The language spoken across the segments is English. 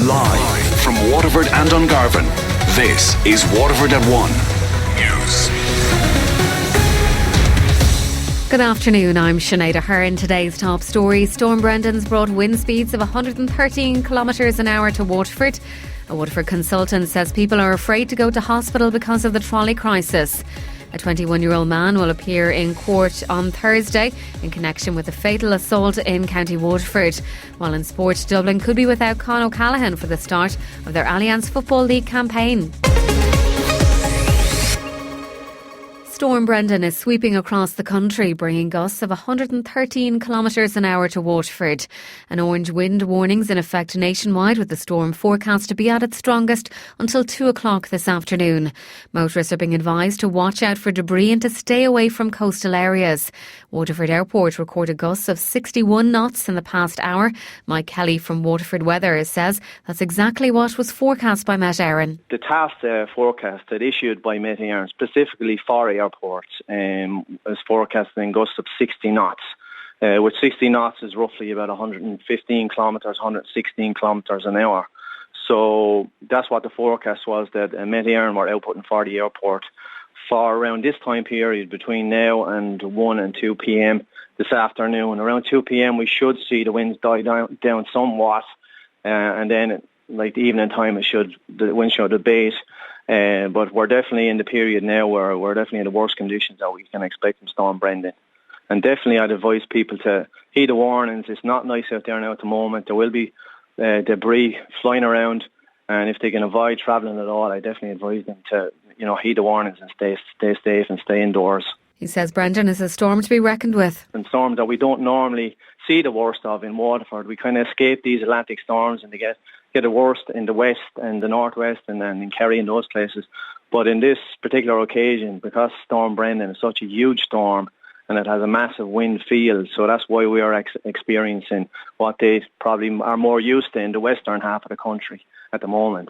Live from Waterford and Dungarvan, this is Waterford at 1 News. Good afternoon, I'm Sinead. Aherne. Today's top story: Storm Brendan's brought wind speeds of 113 kilometres an hour to Waterford. A Waterford consultant says people are afraid to go to hospital because of the trolley crisis. A 21-year-old man will appear in court on Thursday in connection with a fatal assault in County Waterford. While in sport, Dublin could be without Con O'Callaghan for the start of their Alliance Football League campaign. Storm Brendan is sweeping across the country, bringing gusts of 113 kilometres an hour to Waterford. An orange wind warning's in effect nationwide, with the storm forecast to be at its strongest until 2 o'clock this afternoon. Motorists are being advised to watch out for debris and to stay away from coastal areas. Waterford Airport recorded gusts of 61 knots in the past hour. Mike Kelly from Waterford Weather says that's exactly what was forecast by Met Éireann. The task forecast that issued by Met Éireann specifically for airports is forecasting gusts of 60 knots. With 60 knots is roughly about 115 kilometres, 116 kilometres an hour. So that's what the forecast was, that Met Éireann were outputting for the airport for around this time period between now and 1 and 2 p.m. this afternoon. Around 2 p.m. we should see the winds die down somewhat, and then like the evening time the wind should abate. But we're definitely in the period now where we're definitely in the worst conditions that we can expect from Storm Brendan. And definitely I'd advise people to heed the warnings. It's not nice out there now at the moment. There will be debris flying around, and if they can avoid travelling at all, I definitely advise them to heed the warnings and stay safe and stay indoors. He says Brendan is a storm to be reckoned with. And storms that we don't normally see the worst of in Waterford. We kind of escape these Atlantic storms and they get the worst in the west and the northwest and then in Kerry and those places. But in this particular occasion, because Storm Brendan is such a huge storm and it has a massive wind field, so that's why we are experiencing what they probably are more used to in the western half of the country at the moment.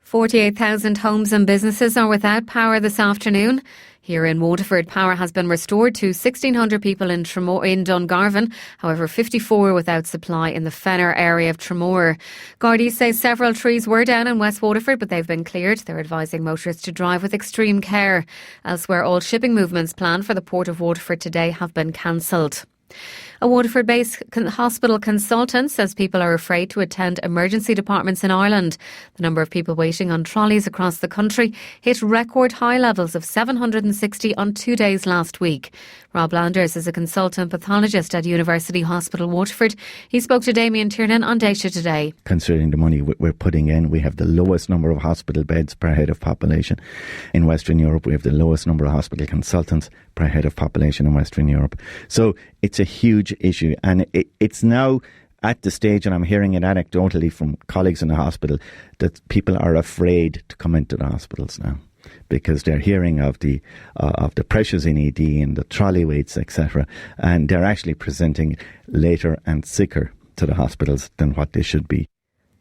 48,000 homes and businesses are without power this afternoon. Here in Waterford, power has been restored to 1,600 people in Dungarvan. However, 54 without supply in the Fenner area of Tramore. Gardaí say several trees were down in West Waterford, but they've been cleared. They're advising motorists to drive with extreme care. Elsewhere, all shipping movements planned for the Port of Waterford today have been cancelled. A Waterford-based hospital consultant says people are afraid to attend emergency departments in Ireland. The number of people waiting on trolleys across the country hit record high levels of 760 on 2 days last week. Rob Landers is a consultant pathologist at University Hospital Waterford. He spoke to Damien Tiernan on Daisha today. Considering the money we're putting in, we have the lowest number of hospital beds per head of population in Western Europe. We have the lowest number of hospital consultants per head of population in Western Europe. So it's a huge issue, and it's now at the stage, and I'm hearing it anecdotally from colleagues in the hospital, that people are afraid to come into the hospitals now because they're hearing of the pressures in ED and the trolley waits, etc., and they're actually presenting later and sicker to the hospitals than what they should be.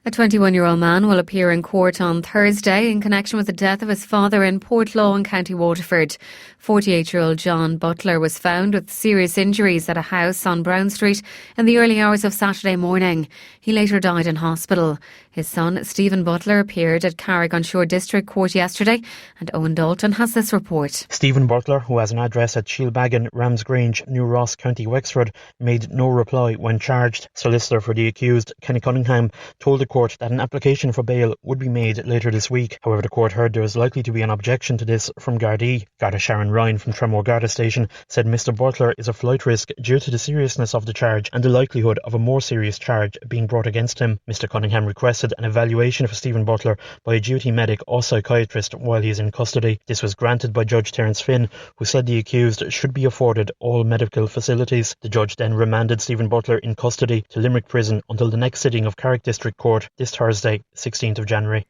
A 21-year-old man will appear in court on Thursday in connection with the death of his father in Portlaw in County Waterford. 48-year-old John Butler was found with serious injuries at a house on Brown Street in the early hours of Saturday morning. He later died in hospital. His son, Stephen Butler, appeared at Carrick-on-Shore District Court yesterday, and Owen Dalton has this report. Stephen Butler, who has an address at Shielbagan, Ramsgrange, New Ross, County Wexford, made no reply when charged. Solicitor for the accused, Kenny Cunningham, told the court that an application for bail would be made later this week. However, the court heard there was likely to be an objection to this from Gardaí. Garda Sharon Ryan from Tramore Garda Station said Mr Butler is a flight risk due to the seriousness of the charge and the likelihood of a more serious charge being brought against him. Mr Cunningham requested an evaluation for Stephen Butler by a duty medic or psychiatrist while he is in custody. This was granted by Judge Terence Finn, who said the accused should be afforded all medical facilities. The judge then remanded Stephen Butler in custody to Limerick Prison until the next sitting of Carrick District Court this Thursday, 16th of January.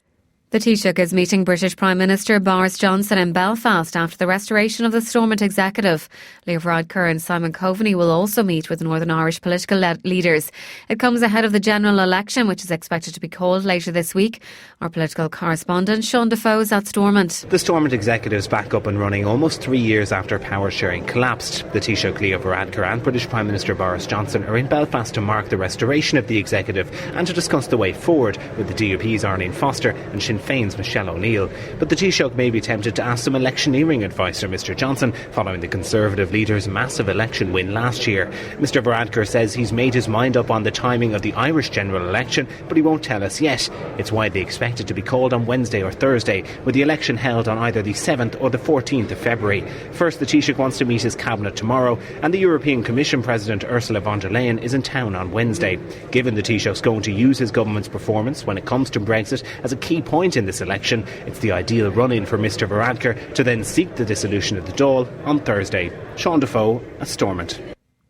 The Taoiseach is meeting British Prime Minister Boris Johnson in Belfast after the restoration of the Stormont executive. Leo Varadkar and Simon Coveney will also meet with Northern Irish political leaders. It comes ahead of the general election, which is expected to be called later this week. Our political correspondent Sean Defoe is at Stormont. The Stormont executive is back up and running almost 3 years after power sharing collapsed. The Taoiseach Leo Varadkar and British Prime Minister Boris Johnson are in Belfast to mark the restoration of the executive and to discuss the way forward with the DUP's Arlene Foster and Sinn Féin's Michelle O'Neill. But the Taoiseach may be tempted to ask some electioneering advice from Mr Johnson following the Conservative leader's massive election win last year. Mr Varadkar says he's made his mind up on the timing of the Irish general election, but he won't tell us yet. It's widely expected to be called on Wednesday or Thursday, with the election held on either the 7th or the 14th of February. First, the Taoiseach wants to meet his cabinet tomorrow, and the European Commission President Ursula von der Leyen is in town on Wednesday. Given the Taoiseach's going to use his government's performance when it comes to Brexit as a key point in this election, it's the ideal run-in for Mr Varadkar to then seek the dissolution of the Dáil on Thursday. Sean Defoe at Stormont.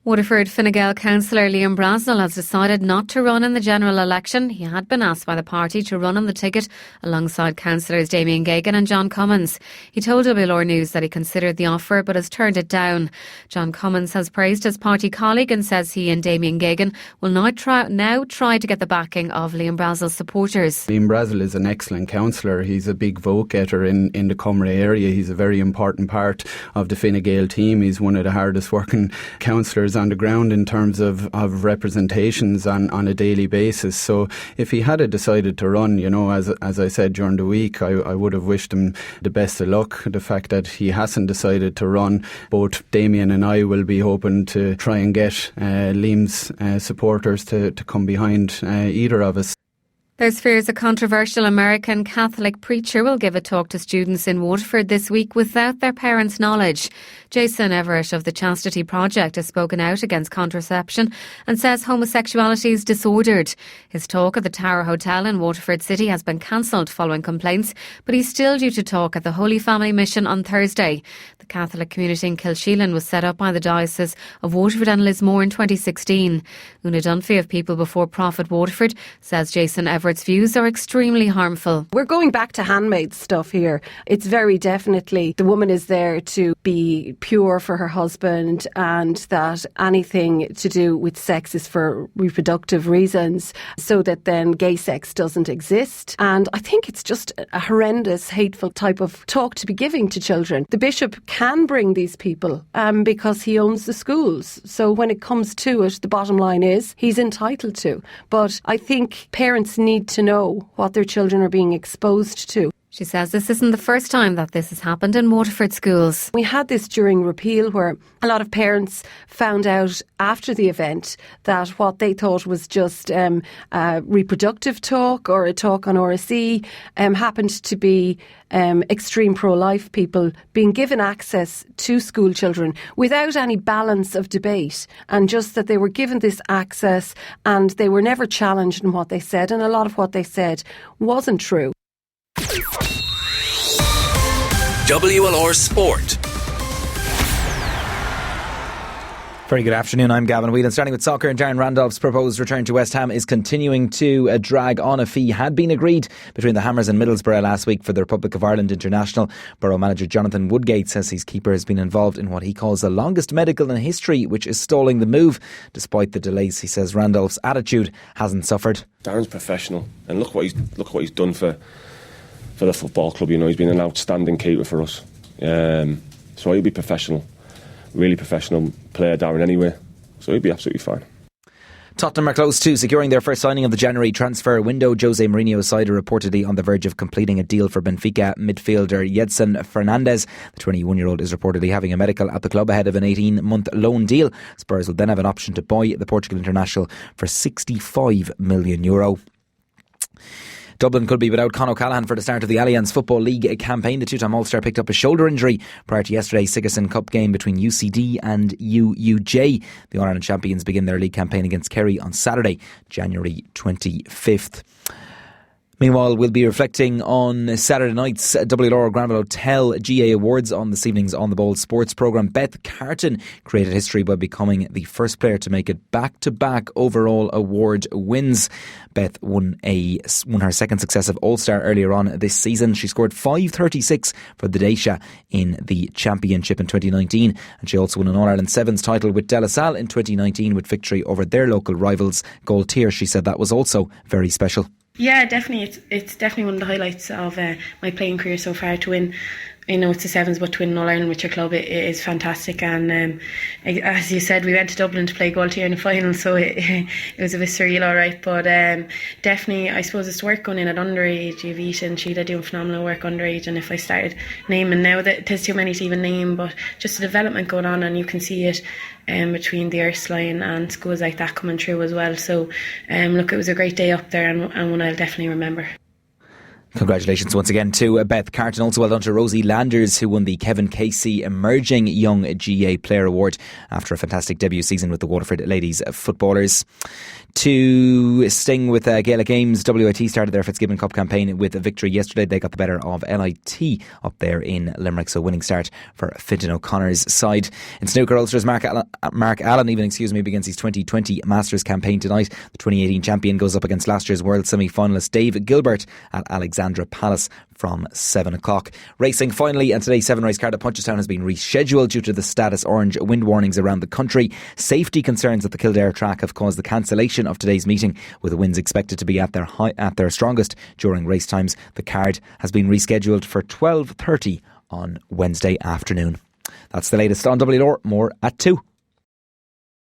Waterford Fine Gael councillor Liam Brasnell has decided not to run in the general election. He had been asked by the party to run on the ticket alongside councillors Damien Geoghegan and John Cummins. He told WLR News that he considered the offer but has turned it down. John Cummins has praised his party colleague and says he and Damien Geoghegan will now try to get the backing of Liam Brasnell's supporters. Liam Brasnell is an excellent councillor. He's a big vote getter in the Cumray area. He's a very important part of the Fine Gael team. He's one of the hardest working councillors on the ground in terms of representations on a daily basis. So if he had decided to run, as I said during the week, I would have wished him the best of luck. The fact that he hasn't decided to run, both Damien and I will be hoping to try and get Liam's supporters to come behind either of us. There's fears a controversial American Catholic preacher will give a talk to students in Waterford this week without their parents' knowledge. Jason Everett of the Chastity Project has spoken out against contraception and says homosexuality is disordered. His talk at the Tower Hotel in Waterford City has been cancelled following complaints, but he's still due to talk at the Holy Family Mission on Thursday. The Catholic community in Kilsheelan was set up by the Diocese of Waterford and Lismore in 2016. Una Dunphy of People Before Profit Waterford says Jason Everett's views are extremely harmful. We're going back to handmaid stuff here. It's very definitely the woman is there to be pure for her husband, and that anything to do with sex is for reproductive reasons, so that then gay sex doesn't exist. And I think it's just a horrendous, hateful type of talk to be giving to children. The bishop can bring these people because he owns the schools. So when it comes to it, the bottom line is he's entitled to. But I think parents need to know what their children are being exposed to. She says this isn't the first time that this has happened in Waterford schools. We had this during repeal, where a lot of parents found out after the event that what they thought was just reproductive talk or a talk on RSE happened to be extreme pro-life people being given access to school children without any balance of debate, and just that they were given this access and they were never challenged in what they said, and a lot of what they said wasn't true. WLR Sport. Very good afternoon, I'm Gavin, Whelan. Starting with soccer, and Darren Randolph's proposed return to West Ham is continuing to drag on. A fee had been agreed between the Hammers and Middlesbrough last week for the Republic of Ireland international. Borough manager Jonathan Woodgate says his keeper has been involved in what he calls the longest medical in history, which is stalling the move. Despite the delays, he says Randolph's attitude hasn't suffered. Darren's professional, and look what he's done for the football club. He's been an outstanding keeper for us. So he'll be professional. Really professional player, Darren, anyway. So he'll be absolutely fine. Tottenham are close to securing their first signing of the January transfer window. Jose Mourinho's side are reportedly on the verge of completing a deal for Benfica midfielder Jedson Fernandez. The 21-year-old is reportedly having a medical at the club ahead of an 18-month loan deal. Spurs will then have an option to buy the Portugal international for €65 million. Dublin could be without Con O'Callaghan for the start of the Allianz Football League campaign. The two-time All-Star picked up a shoulder injury prior to yesterday's Sigerson Cup game between UCD and UUJ. The All-Ireland champions begin their league campaign against Kerry on Saturday, January 25th. Meanwhile, we'll be reflecting on Saturday night's WLR Granville Hotel GA Awards on this evening's On the Ball sports programme. Beth Carton created history by becoming the first player to make it back-to-back overall award wins. Beth won her second successive All-Star earlier on this season. She scored 536 for the Daisha in the championship in 2019, and she also won an All-Ireland Sevens title with De La Salle in 2019 with victory over their local rivals Galtier. She said that was also very special. Yeah, definitely. It's definitely one of the highlights of my playing career so far to win. It's a sevens, but to win All Ireland with your club it is fantastic. And as you said, we went to Dublin to play Galtier in the final, so it was a bit surreal, all right. But definitely, I suppose it's work going in at underage. You've Ita and Sheila doing phenomenal work underage, and if I started naming now, that there's too many to even name, but just the development going on, and you can see it between the Ursuline and schools like that coming through as well. So look, it was a great day up there, and one I'll definitely remember. Congratulations once again to Beth Carton. Also well done to Rosie Landers, who won the Kevin Casey Emerging Young GA Player Award after a fantastic debut season with the Waterford Ladies Footballers. To sting with Gaelic Games, WIT started their Fitzgibbon Cup campaign with a victory yesterday. They got the better of LIT up there in Limerick, so winning start for Fintan O'Connor's side. In snooker, Ulster's Mark Allen begins his 2020 Masters campaign tonight. The 2018 champion goes up against last year's World semi-finalist Dave Gilbert at Alexandra Palace from 7 o'clock. Racing finally, and today's 7-race card at Punchestown has been rescheduled due to the status orange wind warnings around the country. Safety concerns at the Kildare track have caused the cancellation of today's meeting, with the winds expected to be at their strongest during race times. The card has been rescheduled for 12:30 on Wednesday afternoon. That's the latest on WLR. More at 2.